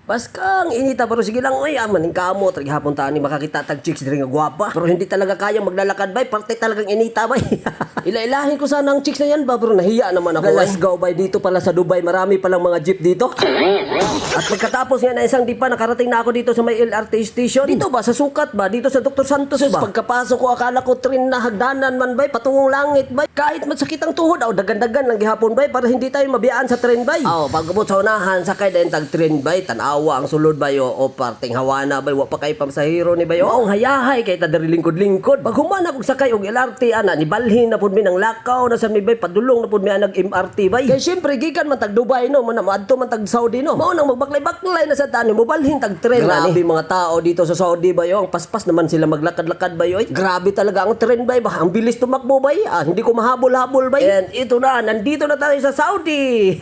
Baskang inita pero sige lang oy amaning kamo trag hapon tani makakita tag chicks diri nga gwapa. Pero hindi talaga kaya maglalakad bay, parte talagang inita bay. Ila-ilahin ko sana ang chicks na yan ba pero nahiya naman ako. Let's go bay, dito pala sa Dubai marami palang mga jeep dito. At pagkatapos nga na isang dipa nakarating na ako dito sa may LRT station. Dito ba sa sukat ba? Dito sa Dr. Santos ba? Pagkapasok ko akala ko train na hagdanan man bay, patungong langit bay. Kahit masakit ang tuhod aw dagan-dagan lang gihapon bay para hindi tayo mabiyaan sa train bay. Aw pagabot sa unahan sakay dayon tag train bay, tanawa ang sulod bay o parting hawana bay, wa pa kay pamsahero ni bay. Ang hayahay kay ta diri lingkod-lingkod. Pag humana kog sakay og LRT ana ni balhin na pud mi nang lakaw na sa mi bay, padulong na pud mi nag MRT bay. Kay syempre gikan man tag Dubai no, man adto man tag Saudi no. Mao nang magbaklay-baklay na sa tani mo balhin tag tren na ni. Mga tao dito sa Saudi bay, ang paspas naman sila maglakad-lakad bay oy. Grabe talaga ang tren bay ba. Ang bilis tumakbo bay. Hindi ko mahabol-habol bay. And ito na, nandito na tayo sa Saudi.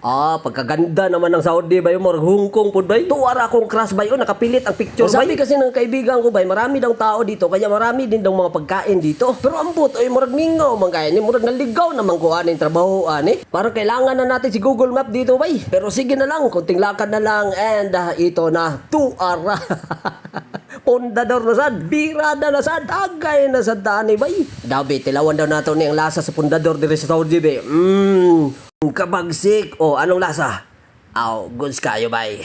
Pagkaganda naman ng Saudi bay, murag Hong Kong pud bay. Tuwara akong crush bay, nakapilit ang picture bay. Sabi kasi ng kaibigan ko bay, marami daw tao dito kaya marami din daw mga pagkain dito. Pero ambot oy murag mingaw man kaya ni murag naligaw naman ko aning trabaho ani. Parang kailangan na natin si Google Map dito bay. Pero sige na lang, konting lakad na lang and ito na tuwara. Pundador na sad, birada na sad, agay na sad tani bay. Dabi tilawan daw nato ni ang lasa sa pundador diri sa Saudi bay. Kabagsik. Anong lasa? Goods kayo bay.